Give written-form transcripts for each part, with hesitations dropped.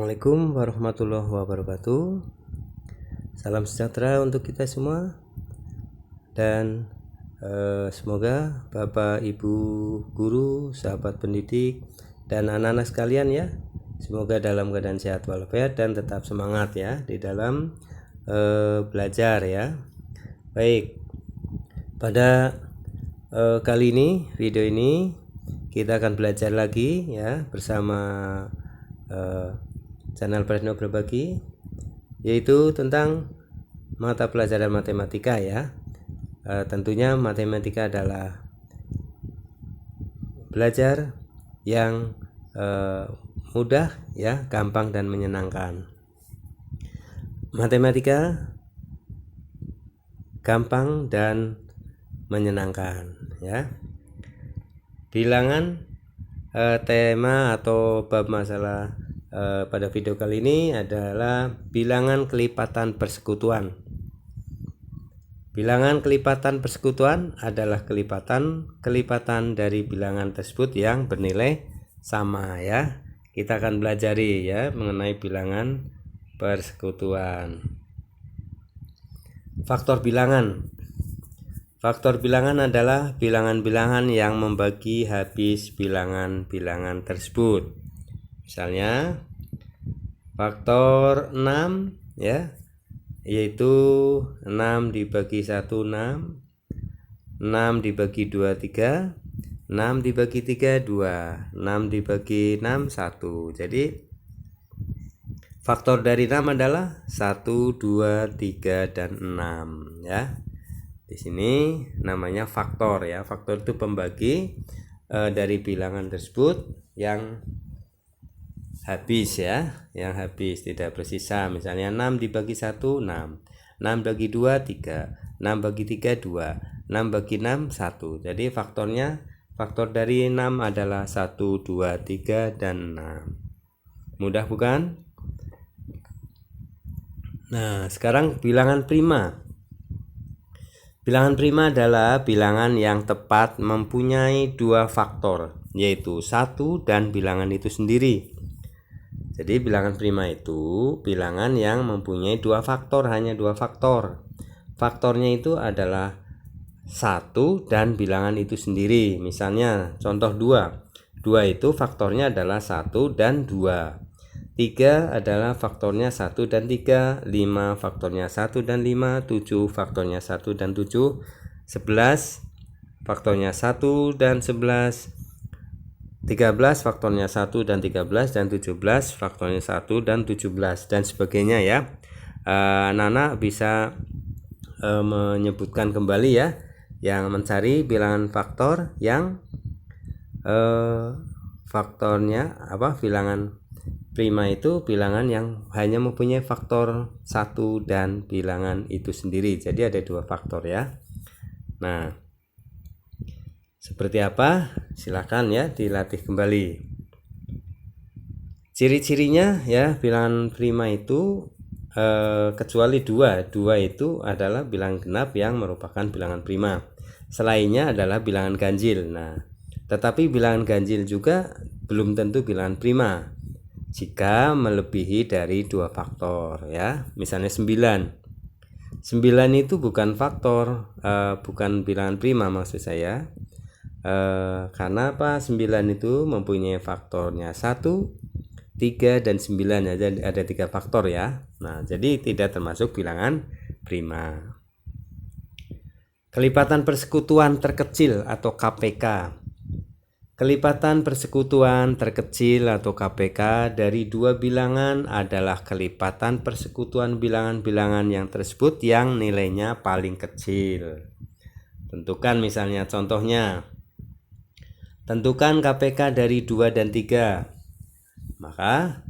Assalamualaikum warahmatullahi wabarakatuh. Salam sejahtera untuk kita semua. Dan semoga Bapak Ibu guru, sahabat pendidik, dan anak-anak sekalian ya, semoga dalam keadaan sehat walafiat dan tetap semangat ya di dalam belajar ya. Baik, pada kali ini, video ini kita akan belajar lagi ya bersama channel Presno Berbagi, yaitu tentang mata pelajaran matematika ya. Tentunya matematika adalah belajar yang mudah ya, gampang dan menyenangkan. Matematika gampang dan menyenangkan ya. Bilangan tema atau bab masalah pada video kali ini adalah bilangan kelipatan persekutuan. Bilangan kelipatan persekutuan adalah kelipatan dari bilangan tersebut yang bernilai sama ya. Kita akan belajari ya mengenai bilangan persekutuan. Faktor bilangan. Faktor bilangan adalah bilangan-bilangan yang membagi habis bilangan-bilangan tersebut. Misalnya faktor 6 ya, yaitu 6 dibagi 1 6, 6 dibagi 2 3, 6 dibagi 3 2, 6 dibagi 6 1. Jadi faktor dari 6 adalah 1 2 3 dan 6 ya. Di sini namanya faktor ya. Faktor itu pembagi dari bilangan tersebut yang habis ya, yang habis tidak bersisa. Misalnya 6 dibagi 1 6, 6 bagi 2 3, 6 bagi 3 2, 6 bagi 6 1. Jadi faktor dari 6 adalah 1 2 3 dan 6. Mudah bukan? Nah, sekarang bilangan prima. Bilangan prima adalah bilangan yang tepat mempunyai dua faktor, yaitu 1 dan bilangan itu sendiri. Jadi bilangan prima itu bilangan yang mempunyai dua faktor, hanya dua faktor. Faktornya itu adalah 1 dan bilangan itu sendiri. Misalnya contoh 2. 2 itu faktornya adalah 1 dan 2. 3 adalah faktornya 1 dan 3. 5 faktornya 1 dan 5. 7 faktornya 1 dan 7. 11 faktornya 1 dan 11. 13 faktornya 1 dan 13, dan 17 faktornya 1 dan 17 dan sebagainya ya. Anak-anak bisa menyebutkan kembali ya, yang mencari bilangan faktor yang faktornya apa, bilangan prima itu bilangan yang hanya mempunyai faktor 1 dan bilangan itu sendiri. Jadi ada dua faktor ya. Nah, seperti apa? Silakan ya dilatih kembali. Ciri-cirinya ya, bilangan prima itu kecuali 2 itu adalah bilangan genap yang merupakan bilangan prima. Selainnya adalah bilangan ganjil. Nah, tetapi bilangan ganjil juga belum tentu bilangan prima jika melebihi dari dua faktor ya. Misalnya 9 itu bukan faktor, bukan bilangan prima maksud saya. Karena apa? 9 itu mempunyai faktornya 1, 3 dan 9, ada 3 faktor ya. Nah, jadi tidak termasuk bilangan prima. Kelipatan persekutuan terkecil atau KPK. Kelipatan persekutuan terkecil atau KPK dari dua bilangan adalah kelipatan persekutuan bilangan-bilangan yang tersebut yang nilainya paling kecil. Tentukan misalnya contohnya. Tentukan KPK dari 2 dan 3. Maka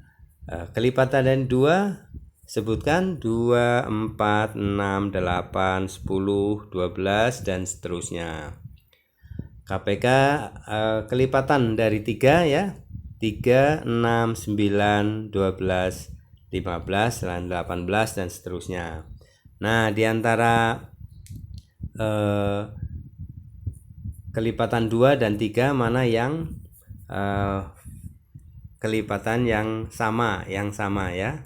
kelipatan dari 2 sebutkan 2, 4, 6, 8, 10, 12 dan seterusnya. KPK kelipatan dari 3 ya. 3, 6, 9, 12, 15, dan 18 dan seterusnya. Nah, di antara kelipatan 2 dan 3 mana yang kelipatan yang sama ya,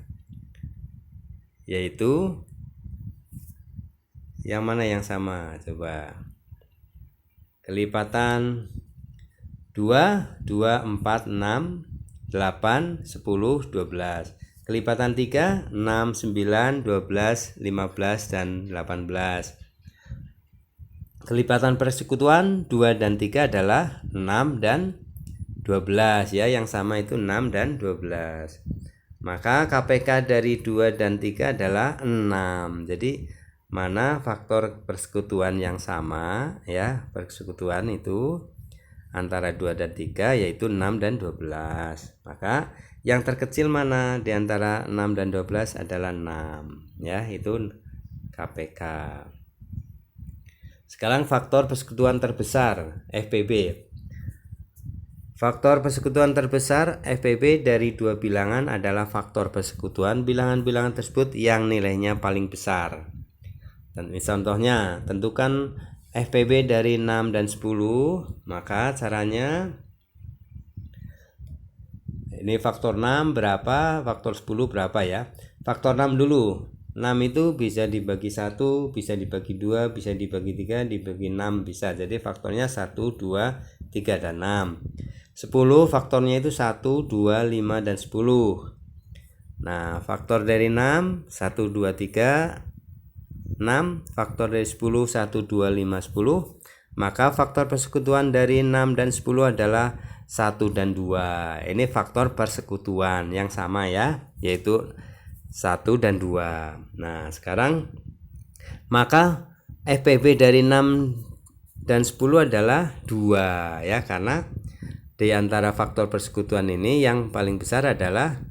yaitu yang mana yang sama, coba. Kelipatan 2, 4, 6, 8, 10, 12. Kelipatan 3, 6, 9, 12, 15, dan 18. Kelipatan persekutuan 2 dan 3 adalah 6 dan 12 ya, yang sama itu 6 dan 12. Maka KPK dari 2 dan 3 adalah 6. Jadi mana faktor persekutuan yang sama ya, persekutuan itu antara 2 dan 3 yaitu 6 dan 12. Maka yang terkecil mana di antara 6 dan 12 adalah 6 ya, itu KPK. Sekarang faktor persekutuan terbesar FPB. Faktor persekutuan terbesar FPB dari dua bilangan adalah faktor persekutuan bilangan-bilangan tersebut yang nilainya paling besar. Dan contohnya, tentukan FPB dari 6 dan 10. Maka caranya, ini faktor 6 berapa, faktor 10 berapa ya. Faktor 6 dulu. 6 itu bisa dibagi 1, bisa dibagi 2, bisa dibagi 3, dibagi 6 bisa. Jadi faktornya 1, 2, 3, dan 6. 10 faktornya itu 1, 2, 5, dan 10. Nah, faktor dari 6, 1, 2, 3, 6. Faktor dari 10, 1, 2, 5, 10. Maka faktor persekutuan dari 6 dan 10 adalah 1 dan 2. Ini faktor persekutuan yang sama ya, yaitu 1 dan 2. Nah, sekarang maka FPB dari 6 dan 10 adalah 2 ya, karena di antara faktor persekutuan ini yang paling besar adalah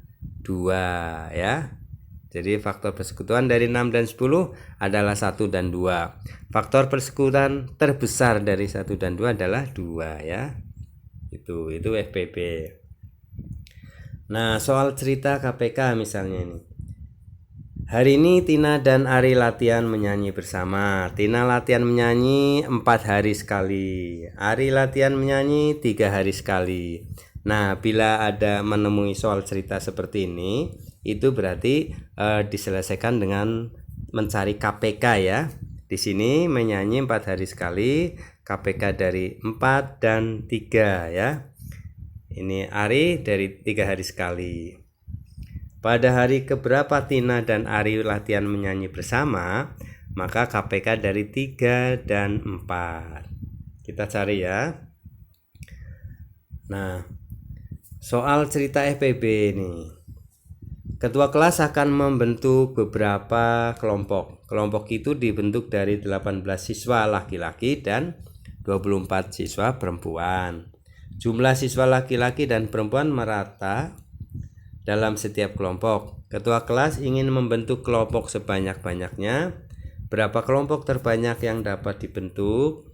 2 ya. Jadi faktor persekutuan dari 6 dan 10 adalah 1 dan 2. Faktor persekutuan terbesar dari 1 dan 2 adalah 2 ya. Itu FPB. Nah, soal cerita KPK misalnya ini. Hari ini Tina dan Ari latihan menyanyi bersama. Tina latihan menyanyi 4 hari sekali. Ari latihan menyanyi 3 hari sekali. Nah, bila ada menemui soal cerita seperti ini, itu berarti diselesaikan dengan mencari KPK ya. Di sini menyanyi 4 hari sekali, KPK dari 4 dan 3 ya. Ini Ari dari 3 hari sekali. Pada hari keberapa Tina dan Ari latihan menyanyi bersama, maka KPK dari 3 dan 4. Kita cari ya. Nah, soal cerita FPB ini. Ketua kelas akan membentuk beberapa kelompok. Kelompok itu dibentuk dari 18 siswa laki-laki dan 24 siswa perempuan. Jumlah siswa laki-laki dan perempuan merata dalam setiap kelompok. Ketua kelas ingin membentuk kelompok sebanyak-banyaknya. Berapa kelompok terbanyak yang dapat dibentuk?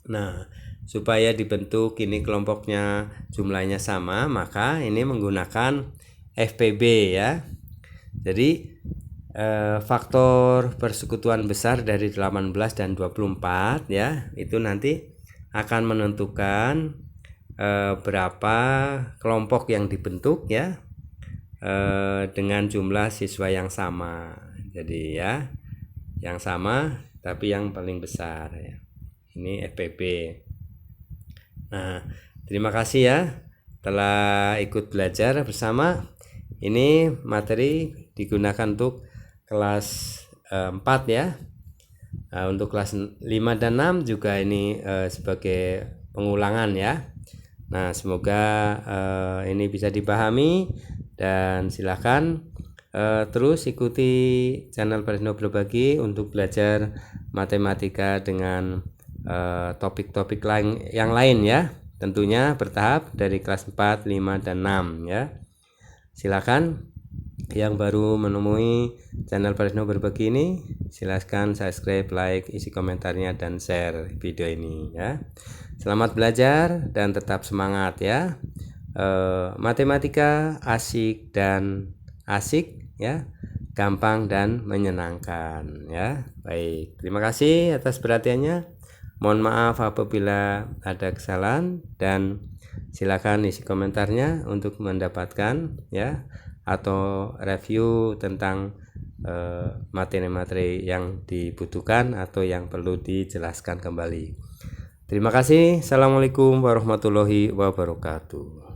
Nah, supaya dibentuk ini kelompoknya jumlahnya sama, maka ini menggunakan FPB ya. Jadi faktor persekutuan besar dari 18 dan 24 ya, itu nanti akan menentukan berapa kelompok yang dibentuk ya, dengan jumlah siswa yang sama. Jadi ya, yang sama tapi yang paling besar ya. Ini FPB. Nah, terima kasih ya telah ikut belajar bersama. Ini materi digunakan untuk kelas 4 ya. Untuk kelas 5 dan 6 juga ini sebagai pengulangan ya. Nah, semoga ini bisa dipahami, dan silakan terus ikuti channel Presno Berbagi untuk belajar matematika dengan topik-topik yang lain ya. Tentunya bertahap dari kelas 4, 5, dan 6 ya. Silakan yang baru menemui channel Presno Berbagi ini, silakan subscribe, like, isi komentarnya, dan share video ini ya. Selamat belajar dan tetap semangat ya. Matematika asik dan asik ya, gampang dan menyenangkan ya. Baik, terima kasih atas perhatiannya. Mohon maaf apabila ada kesalahan, dan Silakan isi komentarnya untuk mendapatkan ya, atau review tentang materi-materi yang dibutuhkan atau yang perlu dijelaskan kembali. Terima kasih. Assalamualaikum warahmatullahi wabarakatuh.